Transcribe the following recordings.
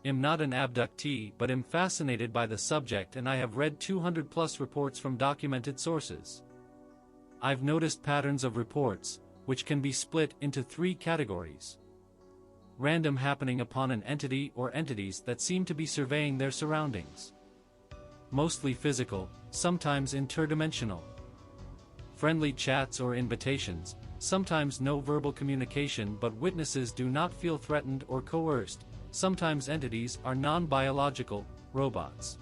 Am not an abductee but am fascinated by the subject, and I have read 200 plus reports from documented sources. I've noticed patterns of reports, which can be split into 3 categories. Random happening upon an entity or entities that seem to be surveying their surroundings. Mostly physical, sometimes interdimensional. Friendly chats or invitations, sometimes no verbal communication but witnesses do not feel threatened or coerced. Sometimes entities are non-biological, robots.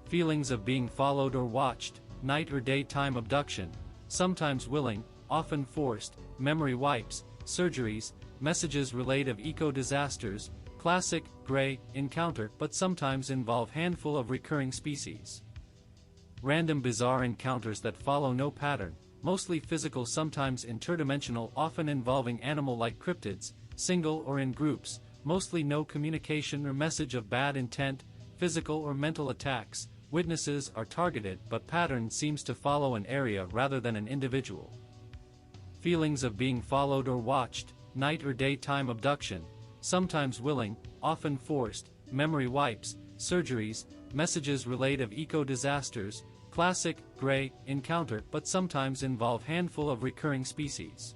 Feelings of being followed or watched, night or daytime abduction, sometimes willing, often forced, memory wipes, surgeries, messages relayed of eco-disasters, classic, gray, encounter but sometimes involve handful of recurring species. Random bizarre encounters that follow no pattern, mostly physical sometimes interdimensional often involving animal-like cryptids, single or in groups, mostly no communication or message of bad intent, physical or mental attacks, witnesses are targeted but pattern seems to follow an area rather than an individual. Feelings of being followed or watched, night or daytime abduction, sometimes willing, often forced, memory wipes, surgeries, messages relayed of eco-disasters, classic, gray, encounter but sometimes involve handful of recurring species.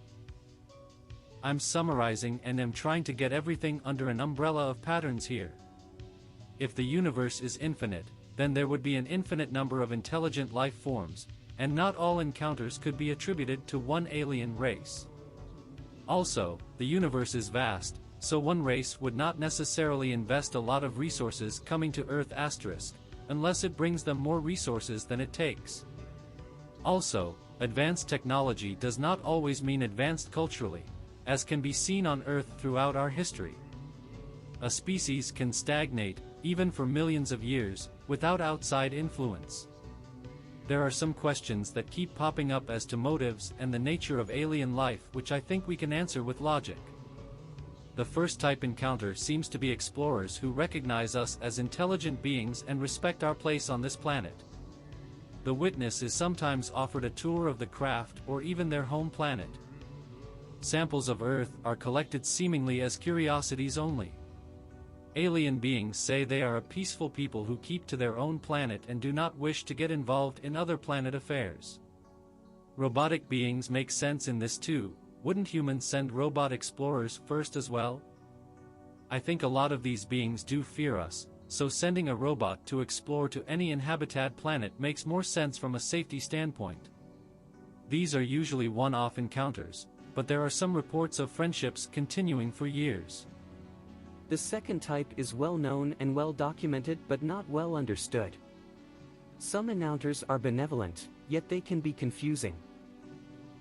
I'm summarizing and am trying to get everything under an umbrella of patterns here. If the universe is infinite, then there would be an infinite number of intelligent life forms, and not all encounters could be attributed to one alien race. Also, the universe is vast, so one race would not necessarily invest a lot of resources coming to Earth *, unless it brings them more resources than it takes. Also, advanced technology does not always mean advanced culturally, as can be seen on Earth throughout our history. A species can stagnate, even for millions of years, without outside influence. There are some questions that keep popping up as to motives and the nature of alien life which I think we can answer with logic. The first type encounter seems to be explorers who recognize us as intelligent beings and respect our place on this planet. The witness is sometimes offered a tour of the craft or even their home planet. Samples of Earth are collected seemingly as curiosities only. Alien beings say they are a peaceful people who keep to their own planet and do not wish to get involved in other planet affairs. Robotic beings make sense in this too. Wouldn't humans send robot explorers first as well? I think a lot of these beings do fear us, so sending a robot to explore to any inhabited planet makes more sense from a safety standpoint. These are usually one-off encounters, but there are some reports of friendships continuing for years. The second type is well known and well documented but not well understood. Some encounters are benevolent, yet they can be confusing.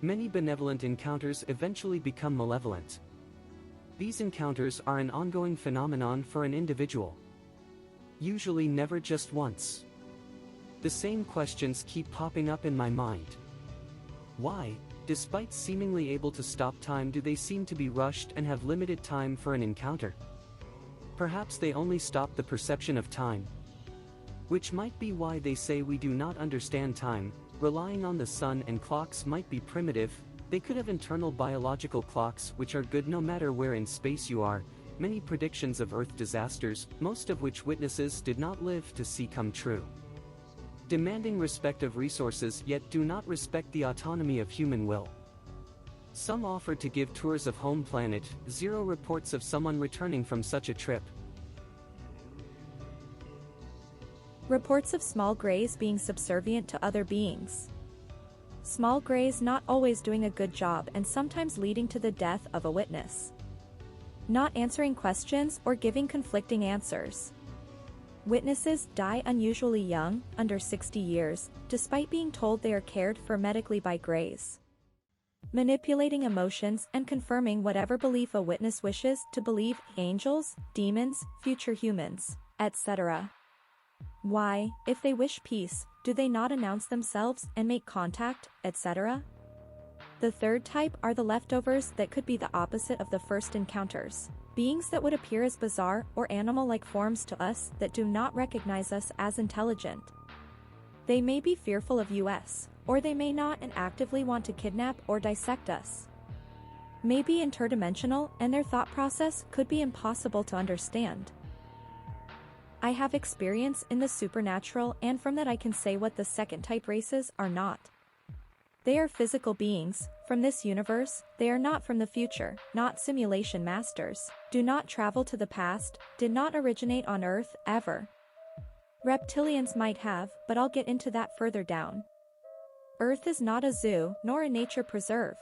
Many benevolent encounters eventually become malevolent. These encounters are an ongoing phenomenon for an individual. Usually never just once. The same questions keep popping up in my mind. Why, despite seemingly able to stop time, do they seem to be rushed and have limited time for an encounter? Perhaps they only stop the perception of time. Which might be why they say we do not understand time. Relying on the sun and clocks might be primitive. They could have internal biological clocks which are good no matter where in space you are. Many predictions of Earth disasters, most of which witnesses did not live to see come true. Demanding respect of resources yet do not respect the autonomy of human will. Some offered to give tours of home planet, zero reports of someone returning from such a trip. Reports of small greys being subservient to other beings. Small greys not always doing a good job and sometimes leading to the death of a witness. Not answering questions or giving conflicting answers. Witnesses die unusually young, under 60 years, despite being told they are cared for medically by greys. Manipulating emotions and confirming whatever belief a witness wishes to believe, angels, demons, future humans, etc. Why, if they wish peace, do they not announce themselves and make contact, etc.? The third type are the leftovers that could be the opposite of the first encounters. Beings that would appear as bizarre or animal-like forms to us that do not recognize us as intelligent. They may be fearful of us, or they may not and actively want to kidnap or dissect us. May be interdimensional and their thought process could be impossible to understand. I have experience in the supernatural, and from that I can say what the second type races are not. They are physical beings, from this universe, they are not from the future, not simulation masters, do not travel to the past, did not originate on Earth, ever. Reptilians might have, but I'll get into that further down. Earth is not a zoo, nor a nature preserve.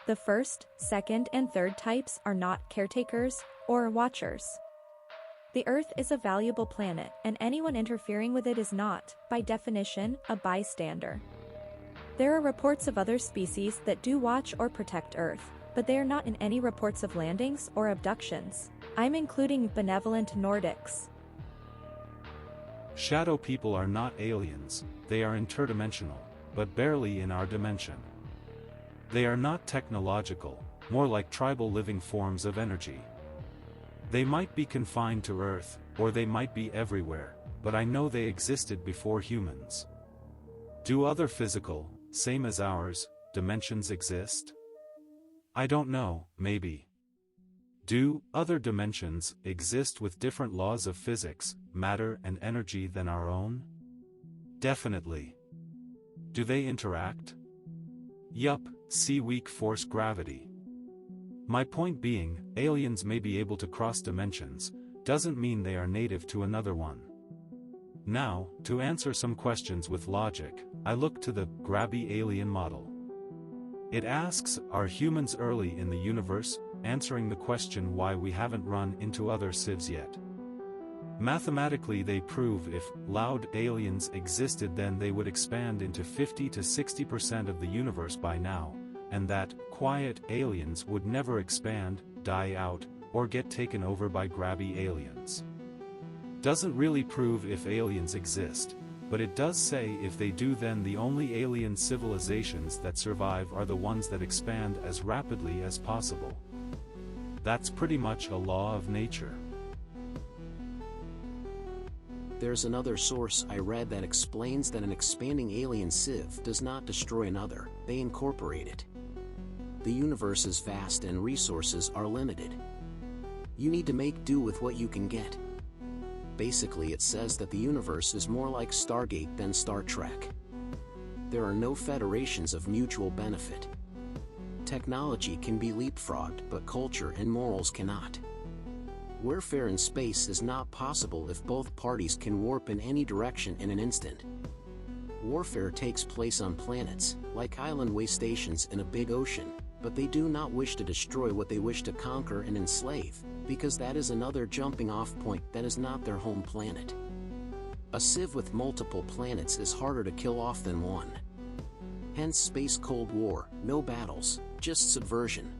The first, second, and third types are not caretakers, or watchers. The Earth is a valuable planet, and anyone interfering with it is not, by definition, a bystander. There are reports of other species that do watch or protect Earth, but they are not in any reports of landings or abductions. I'm including benevolent Nordics. Shadow people are not aliens, they are interdimensional, but barely in our dimension. They are not technological, more like tribal living forms of energy. They might be confined to Earth, or they might be everywhere, but I know they existed before humans. Do other physical, same as ours, dimensions exist? I don't know, maybe. Do other dimensions exist with different laws of physics, matter and energy than our own? Definitely. Do they interact? Yup, see weak force gravity. My point being, aliens may be able to cross dimensions, doesn't mean they are native to another one. Now, to answer some questions with logic, I look to the grabby alien model. It asks, are humans early in the universe, answering the question why we haven't run into other civs yet. Mathematically they prove if loud aliens existed, then they would expand into 50 to 60% of the universe by now, and that quiet aliens would never expand, die out, or get taken over by grabby aliens. Doesn't really prove if aliens exist, but it does say if they do, then the only alien civilizations that survive are the ones that expand as rapidly as possible. That's pretty much a law of nature. There's another source I read that explains that an expanding alien civ does not destroy another, they incorporate it. The universe is vast and resources are limited. You need to make do with what you can get. Basically, it says that the universe is more like Stargate than Star Trek. There are no federations of mutual benefit. Technology can be leapfrogged, but culture and morals cannot. Warfare in space is not possible if both parties can warp in any direction in an instant. Warfare takes place on planets, like island way stations in a big ocean, but they do not wish to destroy what they wish to conquer and enslave, because that is another jumping off point that is not their home planet. A civ with multiple planets is harder to kill off than one. Hence Space Cold War, no battles, just subversion.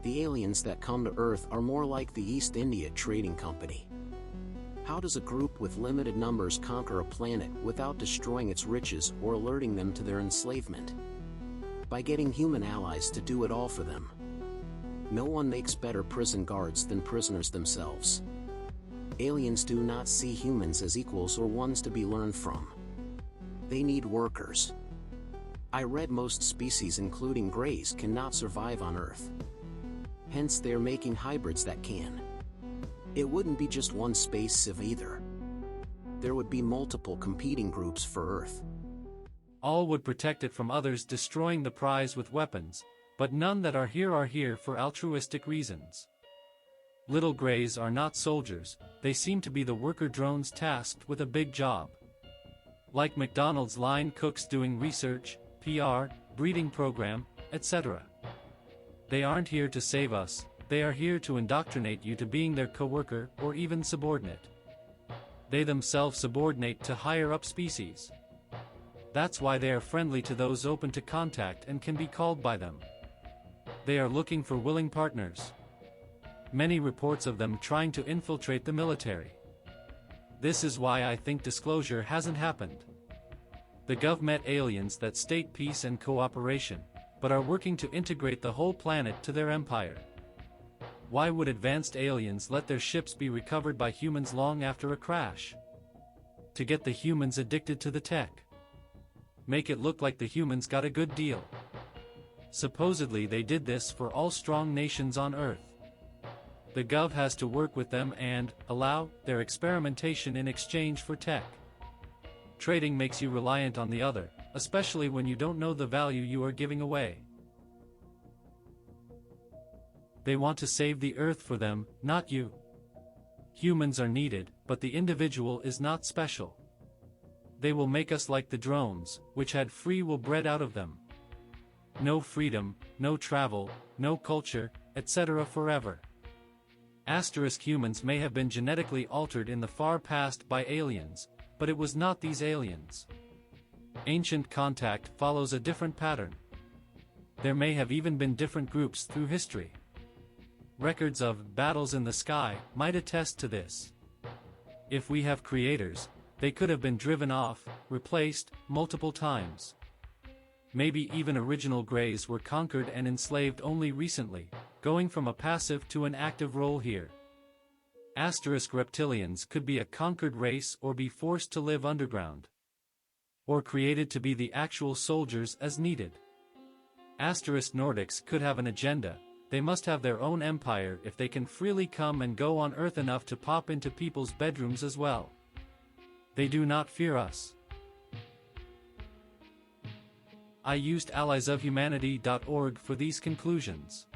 The aliens that come to Earth are more like the East India Trading Company. How does a group with limited numbers conquer a planet without destroying its riches or alerting them to their enslavement? By getting human allies to do it all for them. No one makes better prison guards than prisoners themselves. Aliens do not see humans as equals or ones to be learned from. They need workers. I read most species including greys cannot survive on Earth. Hence they're making hybrids that can. It wouldn't be just one space civ either. There would be multiple competing groups for Earth. All would protect it from others destroying the prize with weapons, but none that are here for altruistic reasons. Little greys are not soldiers, they seem to be the worker drones tasked with a big job. Like McDonald's line cooks doing research, PR, breeding program, etc. They aren't here to save us, they are here to indoctrinate you to being their coworker or even subordinate. They themselves subordinate to higher-up species. That's why they are friendly to those open to contact and can be called by them. They are looking for willing partners. Many reports of them trying to infiltrate the military. This is why I think disclosure hasn't happened. The Gov met aliens that state peace and cooperation, but are working to integrate the whole planet to their empire. Why would advanced aliens let their ships be recovered by humans long after a crash? To get the humans addicted to the tech. Make it look like the humans got a good deal. Supposedly they did this for all strong nations on Earth. The Gov has to work with them and allow their experimentation in exchange for tech. Trading makes you reliant on the other, especially when you don't know the value you are giving away. They want to save the Earth for them, not you. Humans are needed, but the individual is not special. They will make us like the drones, which had free will bred out of them. No freedom, no travel, no culture, etc. forever. Humans may have been genetically altered in the far past by aliens, but it was not these aliens. Ancient contact follows a different pattern. There may have even been different groups through history. Records of battles in the sky might attest to this. If we have creators, they could have been driven off, replaced, multiple times. Maybe even original Greys were conquered and enslaved only recently, going from a passive to an active role here. Reptilians could be a conquered race or be forced to live underground. Or created to be the actual soldiers as needed. Nordics could have an agenda. They must have their own empire if they can freely come and go on Earth enough to pop into people's bedrooms as well. They do not fear us. I used alliesofhumanity.org for these conclusions.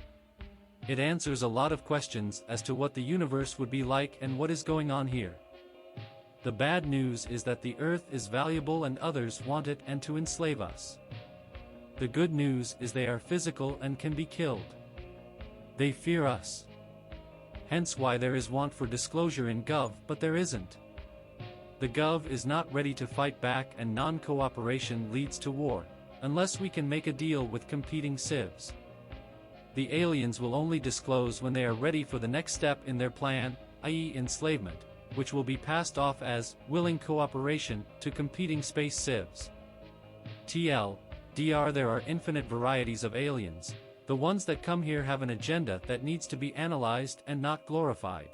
It answers a lot of questions as to what the universe would be like and what is going on here. The bad news is that the Earth is valuable and others want it and to enslave us. The good news is they are physical and can be killed. They fear us. Hence why there is want for disclosure in Gov, but there isn't. The Gov is not ready to fight back and non-cooperation leads to war, unless we can make a deal with competing civs. The aliens will only disclose when they are ready for the next step in their plan, i.e. enslavement, which will be passed off as willing cooperation to competing space civs. TLDR, there are infinite varieties of aliens. The ones that come here have an agenda that needs to be analyzed and not glorified.